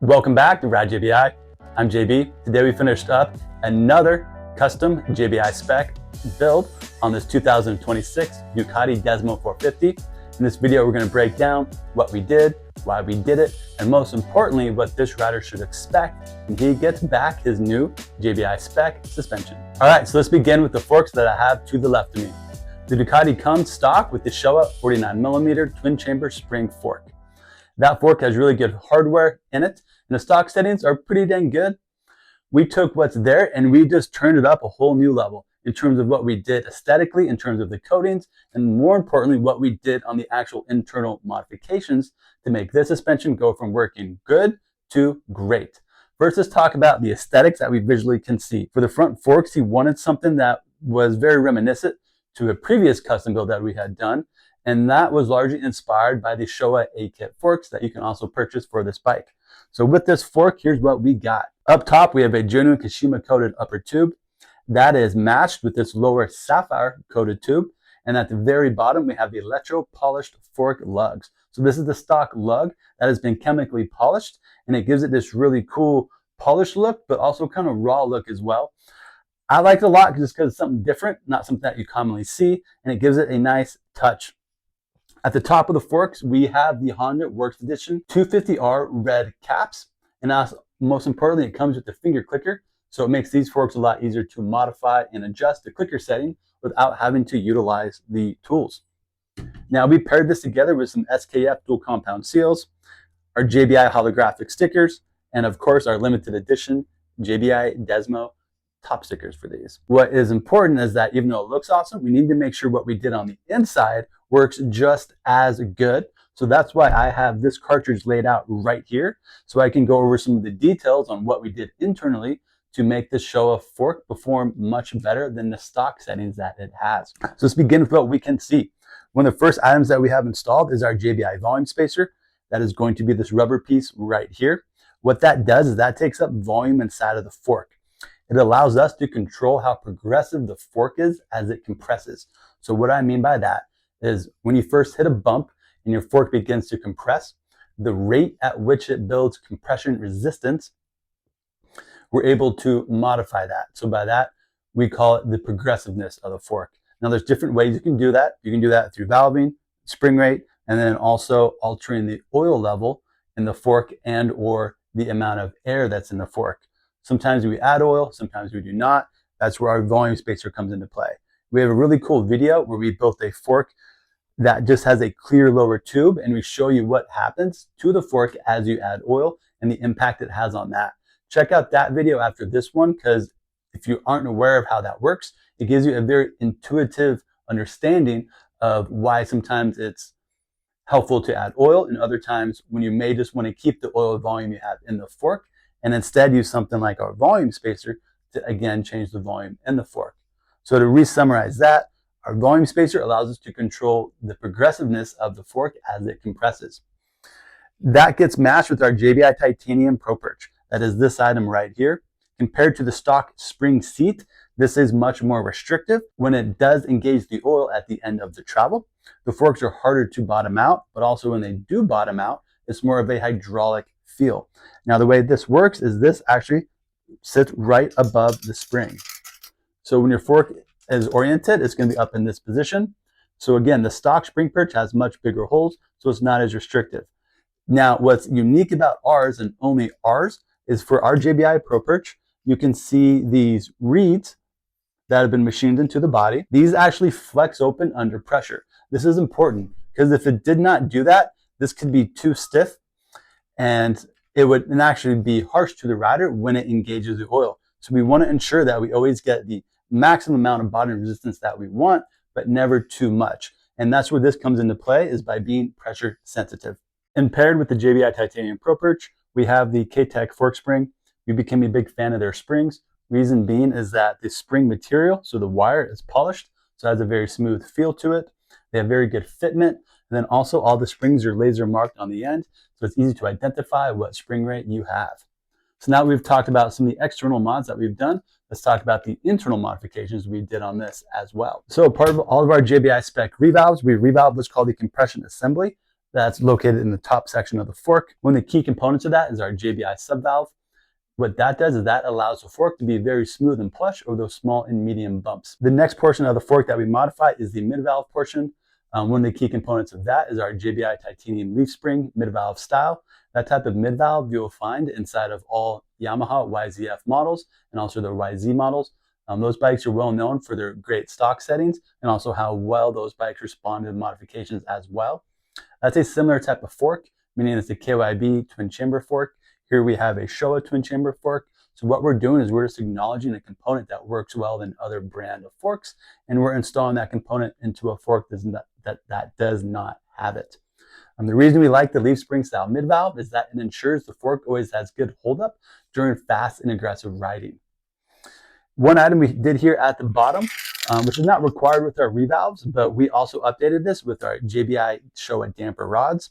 Welcome back to Rad JBI. I'm JB. Today we finished up another custom JBI spec build on this 2026 Ducati Desmo450. In this video, we're going to break down what we did, why we did it, and most importantly, what this rider should expect when he gets back his new JBI spec suspension. All right, so let's begin with the forks that I have to the left of me. The Ducati comes stock with the Showa 49mm twin chamber spring fork. That fork has really good hardware in it, and the stock settings are pretty dang good. We took what's there and we just turned it up a whole new level in terms of what we did aesthetically, in terms of the coatings, and more importantly, what we did on the actual internal modifications to make this suspension go from working good to great. First, let's talk about the aesthetics that we visually can see. For the front forks, he wanted something that was very reminiscent to a previous custom build that we had done. And that was largely inspired by the Showa A-kit forks that you can also purchase for this bike. So with this fork, here's what we got. Up top, we have a genuine Kashima coated upper tube that is matched with this lower sapphire coated tube. And at the very bottom, we have the electro polished fork lugs. So this is the stock lug that has been chemically polished, and it gives it this really cool polished look, but also kind of raw look as well. I like it a lot just because it's something different, not something that you commonly see, and it gives it a nice touch. At the top of the forks, we have the Honda Works Edition 250R red caps. And most importantly, it comes with the finger clicker. So it makes these forks a lot easier to modify and adjust the clicker setting without having to utilize the tools. Now we paired this together with some SKF dual compound seals, our JBI holographic stickers, and of course our limited edition JBI Desmo top stickers for these. What is important is that even though it looks awesome, we need to make sure what we did on the inside works just as good. So that's why I have this cartridge laid out right here, so I can go over some of the details on what we did internally to make this Showa fork perform much better than the stock settings that it has. So let's begin with what we can see. One of the first items that we have installed is our JBI volume spacer. That is going to be this rubber piece right here. What that does is that takes up volume inside of the fork. It allows us to control how progressive the fork is as it compresses. So what I mean by that is when you first hit a bump and your fork begins to compress, the rate at which it builds compression resistance, we're able to modify that. So by that, we call it the progressiveness of the fork. Now there's different ways you can do that. You can do that through valving, spring rate, and then also altering the oil level in the fork and or the amount of air that's in the fork. Sometimes we add oil, sometimes we do not. That's where our volume spacer comes into play. We have a really cool video where we built a fork that just has a clear lower tube, and we show you what happens to the fork as you add oil and the impact it has on that. Check out that video after this one, because if you aren't aware of how that works, it gives you a very intuitive understanding of why sometimes it's helpful to add oil and other times when you may just want to keep the oil volume you have in the fork and instead use something like our volume spacer to again change the volume in the fork. So to re-summarize that, our volume spacer allows us to control the progressiveness of the fork as it compresses. That gets matched with our JBI Titanium Pro Perch. That is this item right here. Compared to the stock spring seat, this is much more restrictive. When it does engage the oil at the end of the travel, the forks are harder to bottom out, but also when they do bottom out, it's more of a hydraulic feel. Now the way this works is this actually sits right above the spring. So when your fork is oriented, it's going to be up in this position. So again, the stock spring perch has much bigger holes, so it's not as restrictive. Now what's unique about ours, and only ours, is for our JBI Pro Perch, you can see these reeds that have been machined into the body. These actually flex open under pressure. This is important because if it did not do that, this could be too stiff and it would actually be harsh to the rider when it engages the oil. So we want to ensure that we always get the maximum amount of bottom resistance that we want, but never too much. And that's where this comes into play, is by being pressure sensitive. And paired with the JBI Titanium Pro Perch, we have the K-Tech fork spring. We became a big fan of their springs. Reason being is that the spring material, so the wire, is polished, so it has a very smooth feel to it. They have very good fitment. And then also all the springs are laser marked on the end, so it's easy to identify what spring rate you have. So now we've talked about some of the external mods that we've done. Let's talk about the internal modifications we did on this as well. So part of all of our JBI spec revalves, we revalved what's called the compression assembly. that's located in the top section of the fork. One of the key components of that is our JBI subvalve. What that does is that allows the fork to be very smooth and plush over those small and medium bumps. The next portion of the fork that we modify is the mid-valve portion. One of the key components of that is our JBI titanium leaf spring mid-valve style. That type of mid-valve you'll find inside of all Yamaha YZF models and also the YZ models. Those bikes are well known for their great stock settings and also how well those bikes respond to modifications as well. That's a similar type of fork, meaning it's a KYB twin chamber fork. Here we have a Showa twin chamber fork. So what we're doing is we're just acknowledging a component that works well in other brand of forks, and we're installing that component into a fork that does not have it. The reason we like the leaf spring style mid-valve is that it ensures the fork always has good holdup during fast and aggressive riding. One item we did here at the bottom, which is not required with our revalves, but we also updated this with our JBI Showa damper rods.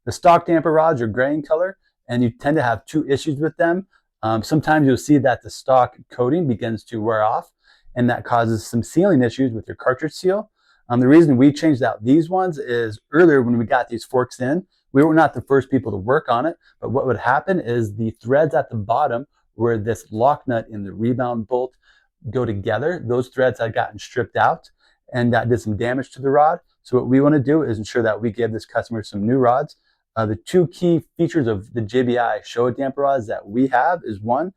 The stock damper rods are gray in color, and you tend to have two issues with them. Sometimes you'll see that the stock coating begins to wear off, and that causes some sealing issues with your cartridge seal. The reason we changed out these ones is earlier when we got these forks in, we were not the first people to work on it, but what would happen is the threads at the bottom where this lock nut and the rebound bolt go together, those threads had gotten stripped out, and that did some damage to the rod. So what we want to do is ensure that we give this customer some new rods. The two key features of the JBI Showa damper rods that we have is one,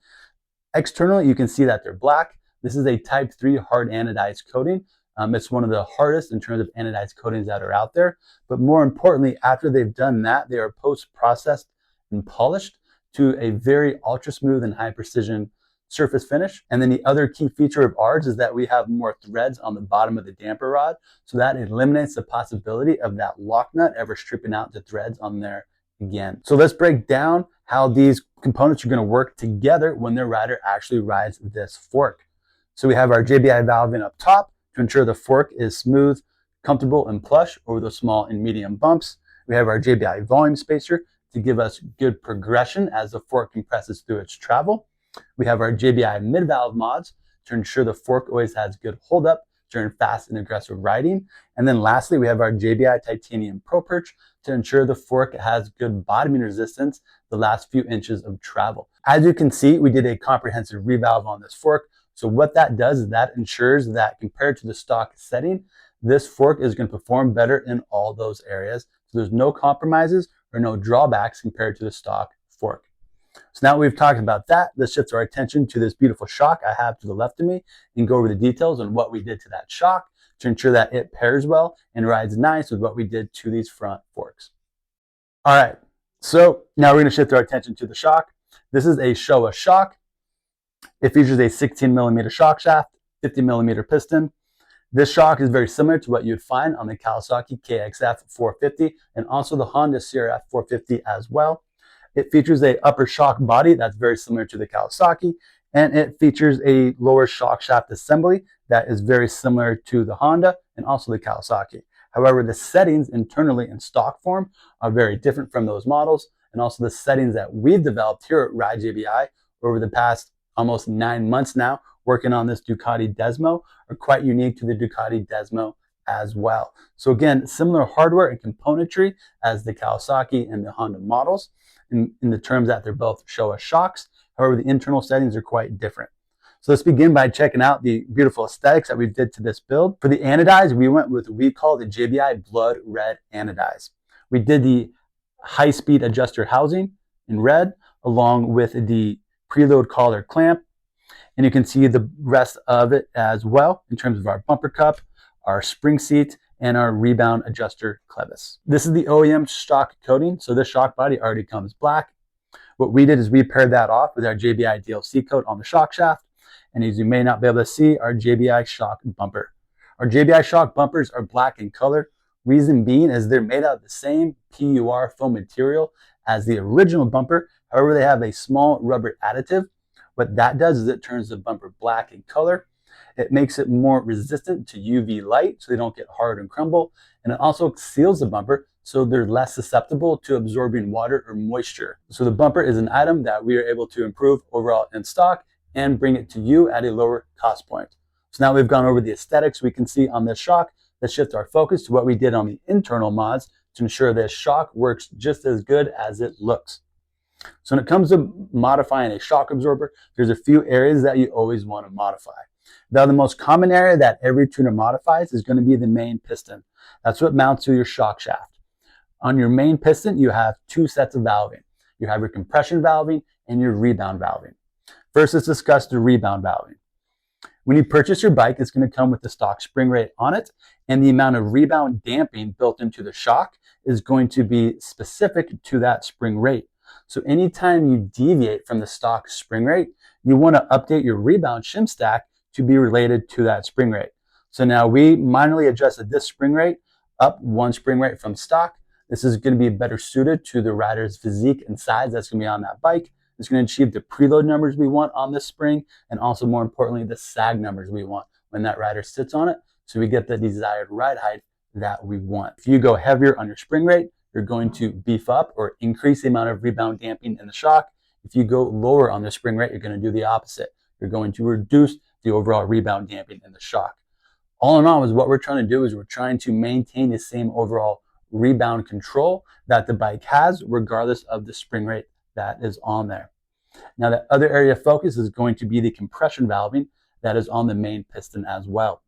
externally you can see that they're black. This is a type 3 hard anodized coating. It's one of the hardest in terms of anodized coatings that are out there. But more importantly, after they've done that, they are post-processed and polished to a very ultra smooth and high precision surface finish. And then the other key feature of ours is that we have more threads on the bottom of the damper rod. So that eliminates the possibility of that lock nut ever stripping out the threads on there again. So let's break down how these components are going to work together when the rider actually rides this fork. So we have our JBI valve in up top to ensure the fork is smooth, comfortable, and plush over the small and medium bumps. We have our JBI volume spacer to give us good progression as the fork compresses through its travel. We have our JBI mid-valve mods to ensure the fork always has good holdup during fast and aggressive riding. And then lastly, we have our JBI titanium pro perch to ensure the fork has good bottoming resistance the last few inches of travel. As you can see, we did a comprehensive revalve on this fork. So what that does is that ensures that compared to the stock setting, this fork is going to perform better in all those areas. So there's no compromises or no drawbacks compared to the stock fork. So now we've talked about that, let's shift our attention to this beautiful shock I have to the left of me and go over the details on what we did to that shock to ensure that it pairs well and rides nice with what we did to these front forks. All right, so now we're going to shift our attention to the shock. This is a Showa shock. It features a 16 millimeter shock shaft, 50 millimeter piston. This shock is very similar to what you'd find on the Kawasaki KXF 450 and also the Honda CRF 450 as well. It features a upper shock body that's very similar to the Kawasaki, and it features a lower shock shaft assembly that is very similar to the Honda and also the Kawasaki. However, the settings internally in stock form are very different from those models, and also the settings that we've developed here at Ride JBI over the past almost 9 months now working on this Ducati Desmo are quite unique to the Ducati Desmo as well. So again, similar hardware and componentry as the Kawasaki and the Honda models in the terms that they're both Showa shocks. However, the internal settings are quite different. So let's begin by checking out the beautiful aesthetics that we did to this build. For the anodize, we went with what we call the JBI Blood Red Anodize. We did the high-speed adjuster housing in red along with the preload collar clamp. And you can see the rest of it as well in terms of our bumper cup, our spring seat, and our rebound adjuster clevis. This is the OEM stock coating, so this shock body already comes black. What we did is we paired that off with our JBI DLC coat on the shock shaft, and as you may not be able to see, our JBI shock bumper. Our JBI shock bumpers are black in color. Reason being is they're made out of the same PUR foam material as the original bumper. However, they have a small rubber additive. What that does is it turns the bumper black in color. It makes it more resistant to UV light so they don't get hard and crumble. And it also seals the bumper so they're less susceptible to absorbing water or moisture. So the bumper is an item that we are able to improve overall in stock and bring it to you at a lower cost point. So now we've gone over the aesthetics we can see on this shock. Let's shift our focus to what we did on the internal mods to ensure this shock works just as good as it looks. So when it comes to modifying a shock absorber, there's a few areas that you always want to modify. Now, the most common area that every tuner modifies is going to be the main piston. That's what mounts to your shock shaft. On your main piston, you have two sets of valving. You have your compression valving and your rebound valving. First, let's discuss the rebound valving. When you purchase your bike, it's going to come with the stock spring rate on it, and the amount of rebound damping built into the shock is going to be specific to that spring rate. So anytime you deviate from the stock spring rate, you want to update your rebound shim stack to be related to that spring rate. So now we minorly adjusted this spring rate up one spring rate from stock. This is going to be better suited to the rider's physique and size that's going to be on that bike. It's going to achieve the preload numbers we want on this spring, and also more importantly, the sag numbers we want when that rider sits on it, so we get the desired ride height that we want. If you go heavier on your spring rate, you're going to beef up or increase the amount of rebound damping in the shock. If you go lower on the spring rate, you're going to do the opposite. You're going to reduce the overall rebound damping in the shock. All in all, is what we're trying to do is we're trying to maintain the same overall rebound control that the bike has, regardless of the spring rate that is on there. Now, the other area of focus is going to be the compression valving that is on the main piston as well.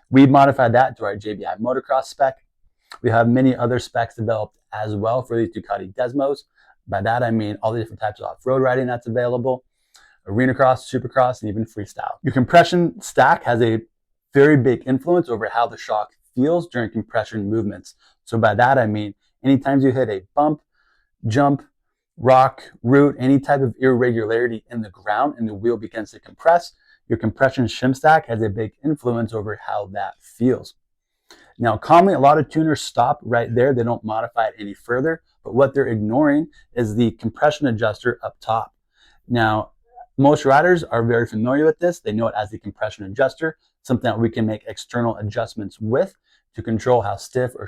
We modified that to our JBI Motocross spec. We have many other specs developed as well for these Ducati Desmos. By that, I mean all the different types of off-road riding that's available, arena cross, supercross, and even freestyle. Your compression stack has a very big influence over how the shock feels during compression movements. So by that, I mean anytime you hit a bump, jump, rock, root, any type of irregularity in the ground and the wheel begins to compress, your compression shim stack has a big influence over how that feels. Now, commonly, a lot of tuners stop right there. They don't modify it any further, but what they're ignoring is the compression adjuster up top. Now, most riders are very familiar with this. They know it as the compression adjuster, something that we can make external adjustments with to control how stiff or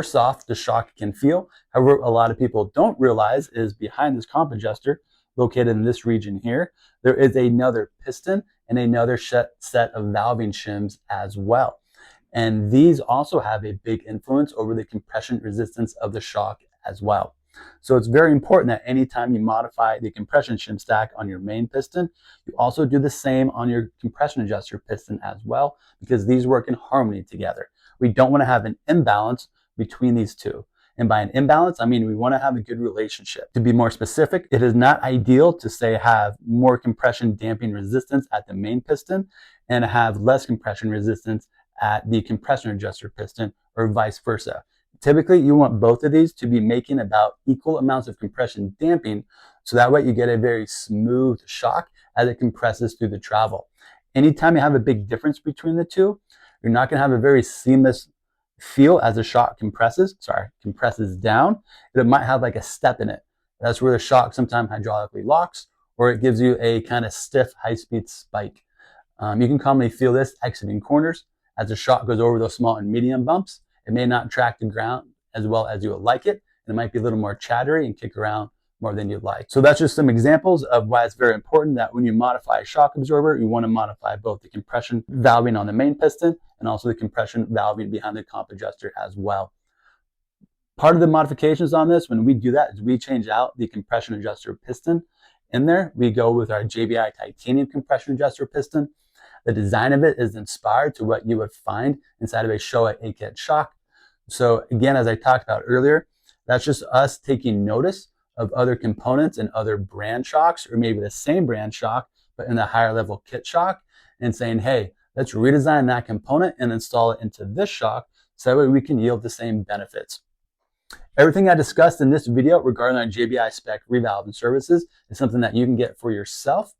soft the shock can feel. However, a lot of people don't realize is behind this comp adjuster, located in this region here, there is another piston and another set of valving shims as well. And these also have a big influence over the compression resistance of the shock as well. So it's very important that anytime you modify the compression shim stack on your main piston, you also do the same on your compression adjuster piston as well, because these work in harmony together. We don't want to have an imbalance between these two. And by an imbalance, I mean we want to have a good relationship. To be more specific, it is not ideal to say have more compression damping resistance at the main piston and have less compression resistance at the compression adjuster piston, or vice versa. Typically, you want both of these to be making about equal amounts of compression damping, so that way you get a very smooth shock as it compresses through the travel. Anytime you have a big difference between the two, you're not going to have a very seamless feel as the shock compresses down. It might have like a step in it. That's where the shock sometimes hydraulically locks, or it gives you a kind of stiff high-speed spike. You can commonly feel this exiting corners as the shock goes over those small and medium bumps. It may not track the ground as well as you would like it, and it might be a little more chattery and kick around more than you'd like. So that's just some examples of why it's very important that when you modify a shock absorber, you want to modify both the compression valving on the main piston and also the compression valving behind the comp adjuster as well. Part of the modifications on this, when we do that, is we change out the compression adjuster piston in there. We go with our JBI titanium compression adjuster piston. The design of it is inspired to what you would find inside of a Showa A-kit shock. So again, as I talked about earlier, that's just us taking notice of other components and other brand shocks, or maybe the same brand shock, but in a higher level kit shock, and saying, hey, let's redesign that component and install it into this shock so that way we can yield the same benefits. Everything I discussed in this video regarding our JBI spec revalve and services is something that you can get for yourself.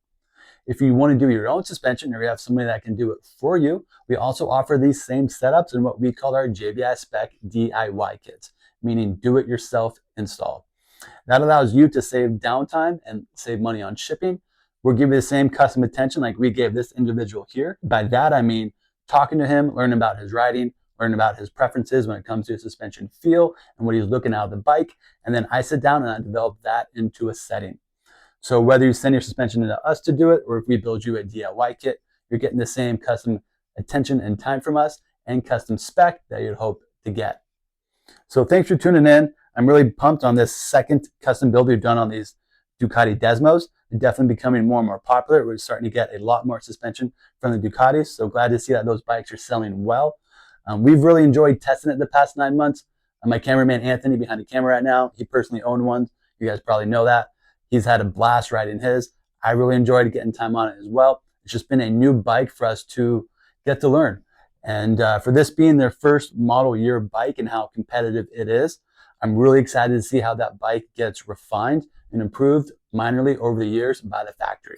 If you want to do your own suspension, or you have somebody that can do it for you, we also offer these same setups in what we call our JBI spec DIY kits, meaning do-it-yourself install. That allows you to save downtime and save money on shipping. We'll give you the same custom attention like we gave this individual here. By that, I mean talking to him, learning about his riding, learning about his preferences when it comes to his suspension feel and what he's looking out of the bike. And then I sit down and I develop that into a setting. So whether you send your suspension to us to do it, or if we build you a DIY kit, you're getting the same custom attention and time from us and custom spec that you'd hope to get. So thanks for tuning in. I'm really pumped on this second custom build we've done on these Ducati Desmos. They're definitely becoming more and more popular. We're starting to get a lot more suspension from the Ducatis. So glad to see that those bikes are selling well. We've really enjoyed testing it the past 9 months. My cameraman Anthony behind the camera right now, he personally owned one. You guys probably know that. He's had a blast riding his. I really enjoyed getting time on it as well. It's just been a new bike for us to get to learn. And for this being their first model year bike and how competitive it is, I'm really excited to see how that bike gets refined and improved minorly over the years by the factory.